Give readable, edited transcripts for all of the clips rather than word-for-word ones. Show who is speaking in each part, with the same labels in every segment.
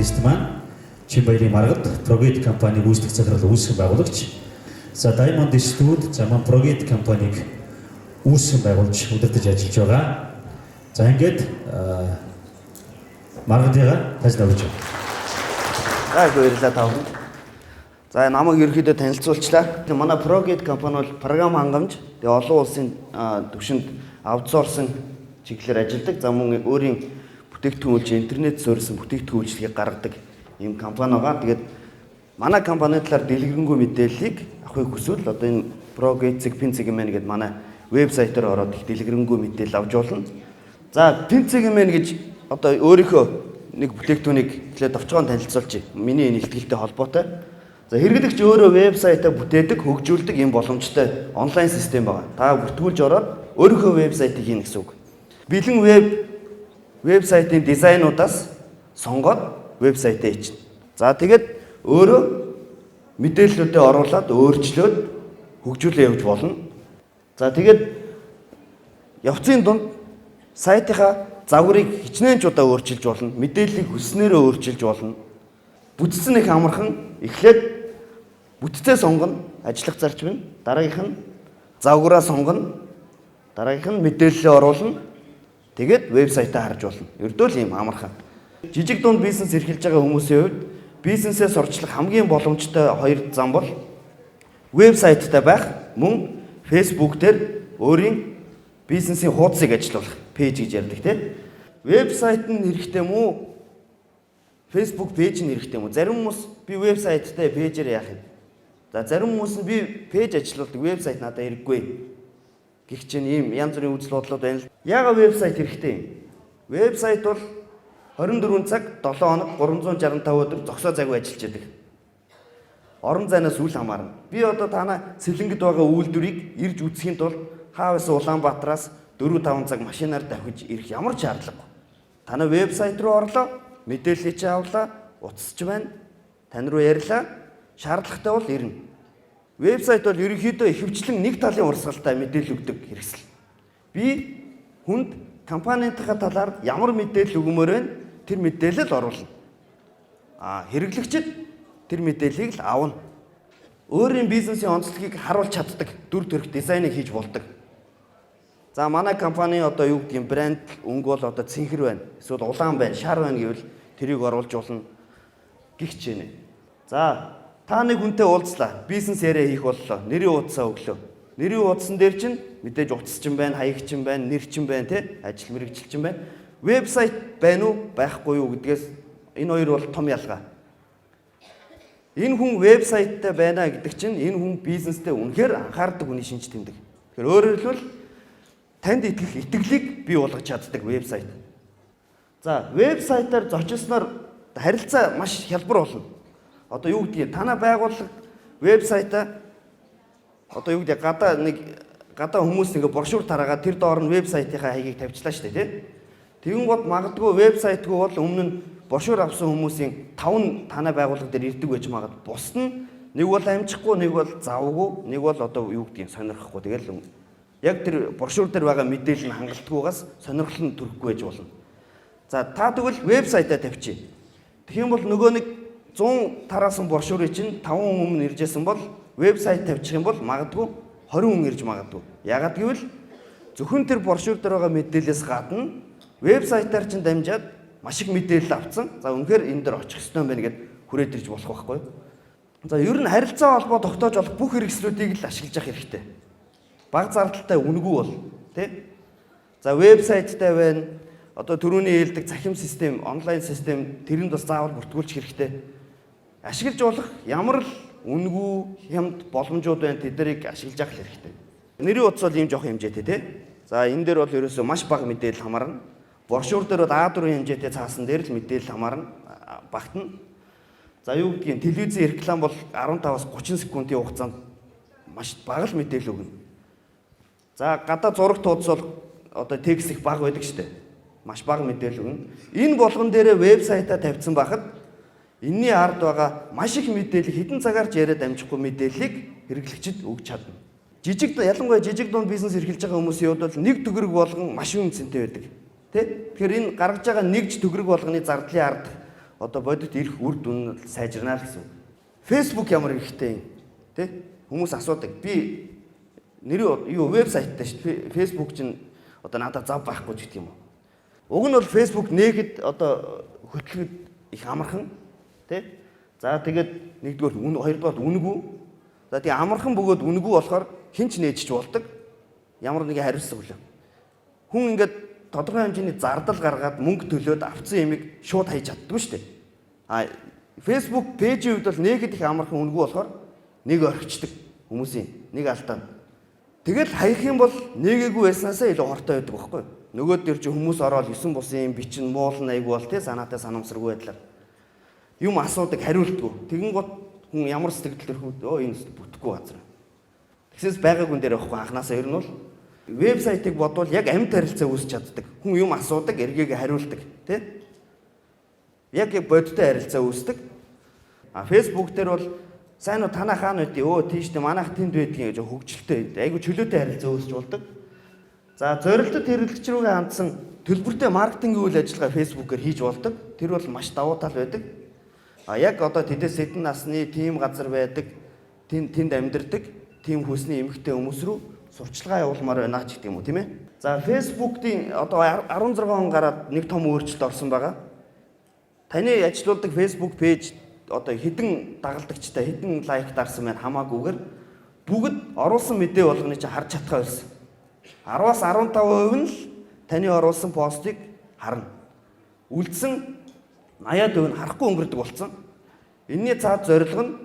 Speaker 1: бизнесмен Чимбаялийн маргад Прогит компаниг үүсгэх захирал үүсгэн байгуулагч. За Diamond Studio заман Прогит компаниг үүсгэн байгуулж удирдах ажиллаж байгаа. За ингээд маргадыгаа таслаа өгч байна.
Speaker 2: За баярлалаа тав. За намайг ерөөхдөө танилцуулчлаа. Манай Прогит компани бол програм хангамж, тэгээ олон улсын түвшинд аутсорсын чиглэлээр ажилладаг. За мөн өөрийн бүтээгдэхүүнж интернет суурьсан бүтээгдэхүүн үйлчилгээг гаргадаг ийм компани байгаа. Тэгээд манай компани талаар дэлгэрэнгүй мэдээллийг авахыг хүсвэл одоо энэ Прогит Pinzigman гэдэг манай вебсайтаар ороод их дэлгэрэнгүй мэдээлэл авч болно. За Pinzigman гэж одоо өөрийнхөө нэг бүтээгдэхүүнийг хэлээд товчхон танилцуулчих. Миний энэ ихтгэлтэй холбоотой. За хэрэглэгч өөрөө вебсайтаа бүтээдэг, хөгжүүлдэг ийм боломжтой онлайн систем байгаа. Та бүртгүүлж ороод өөрийнхөө вебсайтыг хийнэ гэсэн үг. Бэлэн вебсайтын дизайнуудаас сонгоод вебсайтаа хийчихнэ. За тэгээд өөрөө мэдээллүүдээ оруулаад өөрчлөөд хөгжүүлээ явж болно. За тэгээд явцын дунд сайтынхаа загварыг хичнээн ч удаа өөрчилж болно. Мэдээллийг хүснээрээ өөрчилж болно. Бүтцэн их амархан эхлээд бүтцээ сонгоно, ажиллах зарчим нь, дараагийнх нь загвараа сонгоно, дараагийнх нь мэдээлэлээ оруулна. Тэгээд вебсайтаа харж болно. Ердөө л ийм амархан. Жижиг дунд бизнес эрхэлж байгаа хүмүүсийн хувьд бизнесээ сурчлах хамгийн боломжтой хоёр зам бол вебсайттай байх, мөн Facebook дээр өөрийн бизнесийн хуудсыг ажиллуулах, пэйж гэж ярьдаг тийм. Вебсайт нь хэрэгтэй мүү? Facebook пэйж нь хэрэгтэй мүү? Зарим хүмүүс би вебсайттай пэйжээр яах юм? За зарим хүмүүс нь би пэйж ажиллуулдаг, вебсайт надад хэрэггүй. Гэх чинь ийм янз бүрийн үзэл бодлууд байна л. Яагаад вебсайт хэрэгтэй юм? Вебсайт бол 24 цаг 7 хоног 365 өдөр зогсоо завгүй ажиллаж байдаг. Орон зайнаас үл хамаарна. Би одоо танаа Сэлэнгэд байгаа үйлдвэрийг ирж үзэхийн тулд Хаавс Улаанбаатараас 4-5 цаг машинаар давхиж ирэх ямар ч шаардлагагүй. Танаа вебсайт руу орлоо, мэдээллийг чи авлаа, утасч байна. Тань руу ярьлаа. Шаардлагатай бол ирнэ. Вебсайт бол ерөнхийдөө ихэвчлэн нэг талын урсгалтай мэдээлэл өгдөг хэрэгсэл. Би хүнд компанийнхаа талаар ямар мэдээлэл өгмөр вэ? Тэр мэдээлэл оруулна. Хэрэглэгчид тэр мэдээллийг л авна. Өөрийн бизнесийн онцлогийг харуулж чаддаг дүр төрх дизайныг хийж болдог. За манай компани одоо юу гэдэг юм брэнд өнгө бол одоо цэнхэр байна. Эсвэл улаан байна, шар байна гэвэл тэрийг оруулж болно гихч байна. За та нэг хүнтэй уулзлаа. Бизнес яриа хийх боллоо. Нэрийн утсаа өглөө. Нэрийн утсан дээр чинь мэдээж утас чинь байна, хаягч чинь байна, нэр чинь байна тий? Ажил мэргэжил чинь байна. Вебсайт байна уу, байхгүй юу гэдгээс энэ хоёр бол том ялгаа. Энэ хүн вебсайттай байна гэдэг чинь энэ хүн бизнестэй үнэхээр анхаардаг хүний шинж тэмдэг. Тэгэхээр өөрөөр хэлбэл танд итгэх итгэлийг бий болгож чаддаг вебсайт. За, вебсайтаар зочилсноор харилцаа маш хялбар болно. Одоо юу гэдгийг танаа байгууллага вебсайтаа одоо юу гэдэг гадаа хүмүүс ингээ брошюр тараагаад тэр доор нь вебсайтынхаа хаягийг тавьчлаа шүү дээ тий. Тэгэн гот магадгүй вебсайтгүй бол өмнө нь брошюр авсан хүмүүсийн 5 танаа байгууллага дээр ирдэг байж магад. Бус нь нэг бол амжихгүй, нэг бол завгүй, нэг бол одоо юу гэдгийг сонирхохгүй. Тэгэл яг тэр брошюр дээр байгаа мэдээлэл нь хангалтгүйгаас сонирхол нь төрөхгүй байж болно. За та тэгвэл вебсайтаа тавьчих. Тэгэх юм бол нөгөө нэг 100 тараасан брошюрыг чинь 5 хүн өмнө иржсэн бол вебсайт тавьчих юм бол магадгүй 20 хүн ирж магадгүй. Ягаад гэвэл зөвхөн тэр брошюр дээр байгаа мэдээлэлээс гадна вебсайтаар чинь дамжаад маш их мэдээлэл авцсан. За үнэхээр энэ дээр очих ёстой юм байна гэд хүрээд ирж болох байхгүй. За ер нь харилцаа холбоо тогтоож болох бүх хэрэгслүүдийг л ашиглаж явах хэрэгтэй. Бага зардалтай үнэгүй бол тий. За вебсайттай байна. Одоо түрүүний хэлдэг цахим систем, онлайн систем тэрэнд бас заавал бүртгүүлчих хэрэгтэй. Ашиглаж болох ямар л үнэгүй хямд боломжууд байна тэднийг ашиглаж явах хэрэгтэй. Нэрийн утас бол ийм жоох хэмжээтэй тий. За энэ дээр бол ерөөсөө маш бага мэдээлэл хамаарна. Брошюр дээр бол А4 хэмжээтэй цаасан дээр л мэдээлэл хамаарна, багтана. За юу гэдгийг телевизийн реклам бол 15-аас 30 секундын хугацаанд маш бага л мэдээлэл өгнө. За гадаа зураг туудас бол одоо текст их бага байдаг шүү дээ. Маш бага мэдээлэл өгнө. Энэ болгон дээрээ вебсайтаа тавьсан байхад энэний ард байгаа маш их мэдээлэл хэдэн цагаар ч яриад амжихгүй мэдээллийг хэрэглэгчид өгч чадна. Ялангуяа жижиг дунд бизнес эрхэлж байгаа хүмүүсийн хувьд бол нэг төгрөг болгон маш үнэтэй байдаг. Тэ? Тэгэхээр энэ гаргаж байгаа нэгж төгрөг болгоны зардлын ард одоо бодит ирэх үр дүн сайжирнаа гэсэн. Facebook ямар ихтэй юм тий? Хүмүүс асуудаг. Би нэр юу вебсайттай шүү дээ. Facebook чинь одоо надад зав байхгүй ч гэдэг юм уу. Уг нь бол Facebook нээхэд одоо хөтлөхөд их амархан тий? За тэгээд нэгдүгээр хоёрдугаар үнэгүй. За тэгээ амархан бөгөөд үнэгүй болохоор хинч нээжч болдог. Ямар нэгэн хариуцлага үлээ. Хүн ингээд тодорхой хэмжээний зардал гаргаад мөнгө төлөөд авсан ямиг шууд хайж чаддгүй шүү дээ. А Facebook пэйжийн хувьд бол нээхэд их амархан үнэгүй болохоор нэг орхичдаг хүмүүсийн нэг алдаа. Тэгэл хаях юм бол нээгээгүй байснаасаа илүү хортой байдаг байхгүй юу? Нөгөө дээр чи хүмүүс ороод 9 бусын бичин муулна айгу бол тий санаатай санамсаргүй байдлаар юм асуудаг хариултгүй. Тэгэн гот хүн ямар сэтгэл төрхөд энэ бүтэхгүй газар. Тэгсээс байгаа хүн дээр явахгүй анханасаа ер нь бол вебсайтыг бодвол яг амьд харилцаа үүсч чаддаг. Хүн юм асуудаг, эргээгээ хариулдаг, тий? Яг бодиттой харилцаа үүсдэг. А Facebook дээр бол сайн уу танаа хаана байдгийг тийштэй манайх тэнд байдгийг гэж хөгжилтэй. Айгу чөлөөтэй харилцаа үүсч болдог. За зорилттой хэрэглэгч рүүгээ хандсан төлбөртэй маркетингийн үйл ажиллагаа Facebook-ээр хийж болдог. Тэр бол маш давуу тал байдаг. А яг одоо тэдэс хэдэн насны тим газар байдаг, тэнд амьдардаг, тим хүсний эмэгтэй хүмүүс рүү сурчлагаа явуулмаар байна ч гэдэг юм уу, тийм ээ. За Facebook-ийн одоо 16 он гараад нэг том өөрчлөлт орсон байгаа. Таны ажилуулдаг Facebook пэйж одоо хэдэн дагалдагчтай, хэдэн лайк дарсан байна хамаагүйгээр бүгд оруулсан мэдээ болгоны чинь харж чадхаа байсан. 10-аас 15% нь л таны оруулсан постыг харна. Үлдсэн 80% нь харахгүй өнгөрдөг болсон. Энийний цаад зорилго нь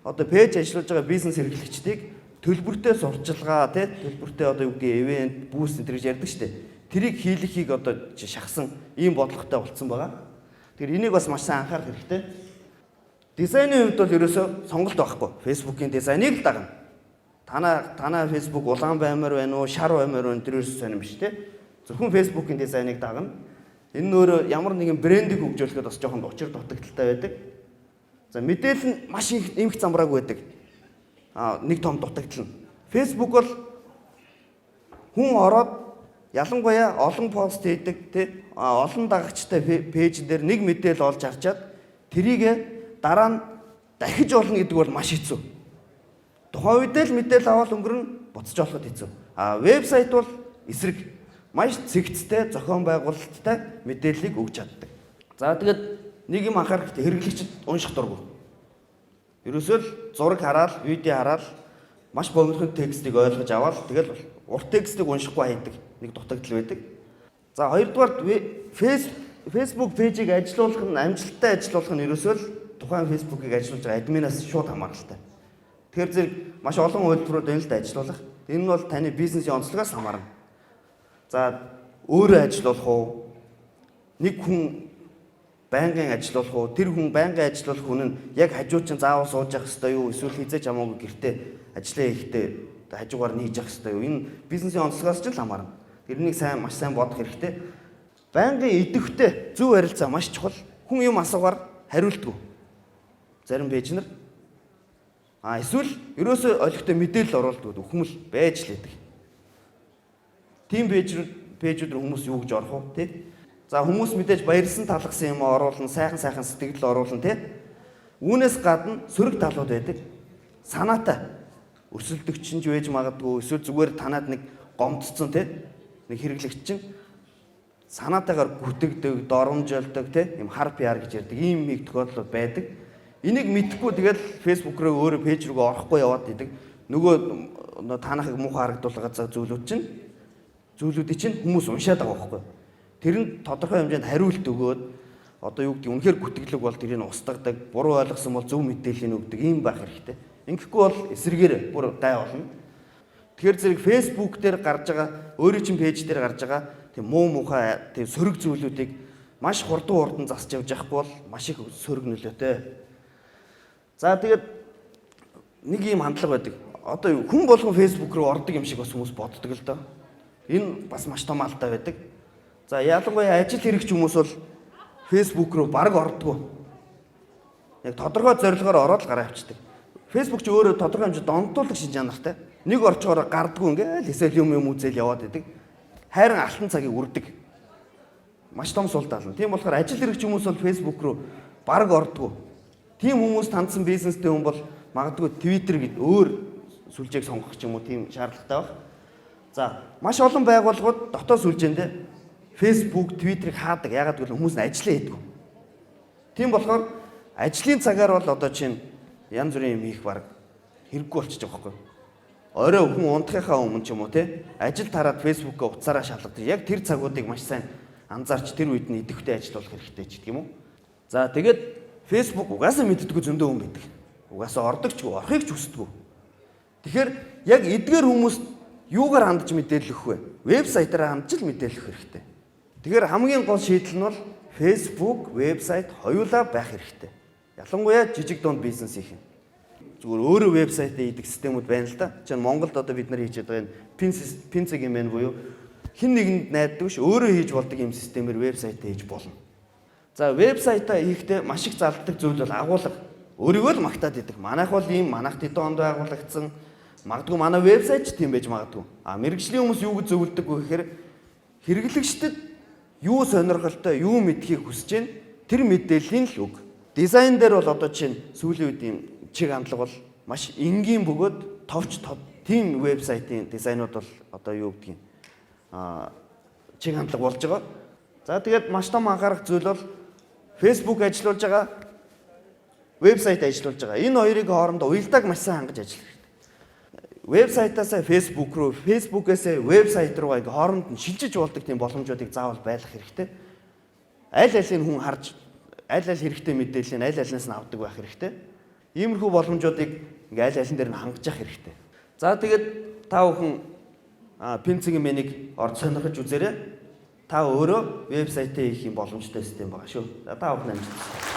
Speaker 2: одоо пэйж ажиллаж байгаа бизнес эрхлэгчдийг төлбөртэй сурчлагаа тий төлбөртэй одоо юу гэдэг ивент, бүүст энэ гэж ярьдаг шүү дээ. Тэрийг хийлэхийг одоо шахсан ийм бодлоготой болцсон байгаа. Тэгэхээр энийг бас маш сайн анхаарах хэрэгтэй. Дизайны хувьд бол ерөөсөө сонголт байхгүй. Facebook-ийн дизайныг л дагна. Танаа Facebook улаан баймаар байна уу, шар баймаар байна тэрээс сонирм биш тий. Зөвхөн Facebook-ийн дизайныг дагна. Энэ нөр ямар нэгэн брендийг хөгжүүлэхэд бас жоохон учир дутагдaltaй байдаг. За мэдээлэл нь маш их нэмэх замбрааг байдаг. Нэг том дутагдал нь. Facebook бол хүн ороод ялангуяа олон пост хийдэг тий олон дагагчтай пэйж дээр нэг мэдээлэл олж харчаад тэрийг дараа нь дахиж олно гэдэг бол маш хэцүү. Тухайн үедээ л мэдээлэл аваад өнгөрнө буцаж олоход хэцүү. Вебсайт бол эсрэг маш цэгцтэй зохион байгуулалттай мэдээллийг өгч чаддаг. За тэгээд нэг юм анхаарах хэрэглэгчд унших дурггүй. Ерөөсөө л зураг хараад, видео хараад маш богинохон текстийг ойлгож аваад тэгэл урт текстийг уншихгүй хайдаг нэг дутагдал байдаг. За хоёрдугаар Facebook пэйжийг ажилуулах нь амжилттай ажилуулах нь ерөөсөө л тухайн Facebook-ыг ажилуулж байгаа админаас шууд хамааралтай. Тэгэхээр зэрэг маш олон үйлдвэрүүд энэ л да ажилуулах. Энэ нь бол таны бизнесийн онцлогоос хамаарна. За өөрөө ажилуулах уу? Нэг хүн байнгын ажилуулах уу? Тэр хүн байнгын ажилуулах хүн нь яг хажуучин заавал сууж явах хэрэгтэй юу? Эсвэл хизээж хамаагүй гэртээ ажиллаа хийхдээ хажуугаар нь хийж явах хэрэгтэй юу? Энэ бизнесийн онцлогоос ч л хамаарна. Тэрнийг маш сайн бодох хэрэгтэй. Байнгын идэвхтэй зөв харилцаа маш чухал. Хүн юм асуугаар хариултгүй. Зарим пэйж нар эсвэл ерөөсөө олигтой мэдээлэл оруулдаг хүмүүс байж л байдаг. Тим пэйжүүд рүү хүмүүс юу гэж орох вэ, тий? За хүмүүс мэдээж баярлсан талхсан юм оруулна, сайхан сэтгэл оруулна, тий? Үүнээс гадна сөрөг талууд байдаг. Санаатай өрсөлдөгч нь байж магадгүй, эсвэл зүгээр танаад нэг гомдцсон, тий? Нэг хэрэглэгч чинь санаатайгаар гүтэгдэг, доромжилдог, тий? Им хар PR гэж ярьдаг. Ийм их тохиолдол байдаг. Энийг мэдхгүй тэгэл Facebook руу өөрөө пэйж рүүгээ орохгүй яваад идэг. Нөгөө танахыг муухай харагдуулгаад зүйлүүдийг чинь хүмүүс уншаад байгаа байхгүй. Тэр нь тодорхой хэмжээнд хариулт өгөөд одоо юу гэдэг үнэхээр гүтгэлэг бол тэрийг устгадаг, буруу ойлгосон бол зөв мэдээлэл өгдөг юм байх хэрэгтэй. Ингэхгүй бол эсрэгээр бүр гай болно. Тэгэхээр зэрэг Facebook дээр гарч байгаа, өөрийн чинь пэйж дээр гарч байгаа тийм муухай тийм сөрөг зүйлүүдийг маш хурдан засч явж явахгүй бол маш их сөрөг нөлөөтэй. За тэгээд нэг юм хандлага байдаг. Одоо хүн болгон Facebook руу ордог юм шиг бас хүмүүс боддог л доо. Энэ бас маш том алдаа байдаг. За ялангуяа ажил хэрэгч хүмүүс бол Facebook руу бараг ордоггүй. Яг тодорхой зорилгоор ороод л гараа авчдаг. Facebook ч өөрөө тодорхой хэмжээнд донтуулах шинж чанартай. Нэг орчгоор гардггүй ингээл эсвэл юм үзэл яваад идэг. Хайран алтан цагийг үрдэг. Маш том сул тал нь. Тийм болохоор ажил хэрэгч хүмүүс бол Facebook руу бараг ордгоо. Тийм хүмүүс тандсан бизнестэй хүн бол магадгүй Twitter гэдэг өөр сүлжээг сонгох ч юм уу тийм шаардлагатай баг. За, маш олон байгууллагууд дотоод сүлжээндээ Facebook, Twitter-ыг хаадаг. Ягаад гэвэл хүмүүс нь ажиллаа хийдэг. Тийм болохоор ажлын цагаар бол одоо чинь янз бүрийн юм хийх баг хэрэггүй болчихж байгаа байхгүй. Орой хүн унтахынхаа өмнө ч юм уу те ажил тараад Facebook-оо утсаараа шалгадаг. Яг тэр цагуудыг маш сайн анзаарч тэр үед нь идэвхтэй ажиллах хэрэгтэй ч гэдэг юм уу. За тэгээд Facebook угаасаа мэддэггүй зөндөө хүн байдаг. Угаасаа ордогчгүй, орохыг ч хүсдэггүй. Тэгэхээр яг эдгээр хүмүүс юугаар хандж мэдээлэл өгөх вэ? Вебсайтаараа хандж л мэдээлэл өгөх хэрэгтэй. Тэгэхээр хамгийн гол шийдэл нь бол Facebook, вебсайт хоёулаа байх хэрэгтэй. Ялангуяа жижиг дунд бизнес их юм. Зүгээр өөрөө вебсайтаа хийдэг системүүд байна л да. Жишээ нь Монголд одоо бид нар хийж байгаа энэ Pinzig юм байна буюу хэн нэгэнд найддаг ш өөрөө хийж болдог юм системээр вебсайтаа хийж болно. За вебсайтаа хийхдээ маш их зарладаг зүйл бол агуулга. Өөрийгөө л магтаад идэг. Манайх бол ийм манайх тэдэн онд байгуулагдсан. Магадгүй манай вебсайт ч тийм байж магадгүй. Мэргэжлийн хүмүүс юу гэж зөвлөдөг вэ гэхээр хэрэглэгчдэд юу сонирхолтой, юу мэдхийг хүсэж байна тэр мэдээллийн л үг. Дизайн дээр бол одоо чинь сүүлийн үед ийм чиг хандлага бол маш энгийн бөгөөд товч тийм вебсайтын дизайнууд бол одоо юу гэдгийг чиг хандлага болж байгаа. За тэгээд маш том анхаарах зүйл бол Facebook ажиллуулж байгаа, вебсайт ажиллуулж байгаа. Энэ хоёрыг хоорондоо уялдааг маш сайн хангаж ажиллах хэрэгтэй. Вебсайтаасаа Facebook руу, Facebook-ээс вебсайт руу ингээ хооронд нь шилжиж болдог тийм боломжуудыг заавал байлгах хэрэгтэй. Аль алийг хүн харж, аль аль хэрэгтэй мэдээллийг аль алинаас нь авдаг байх хэрэгтэй. Иймэрхүү боломжуудыг ингээ аль алин дээр нь хангаж явах хэрэгтэй. За тэгээд та бүхэн Pinzig менийг орж сонирхож үзээрэй. Та өөрөө вебсайтаа хийх юм боломжтой систем байгаа шүү. За та бүхэн амжилт.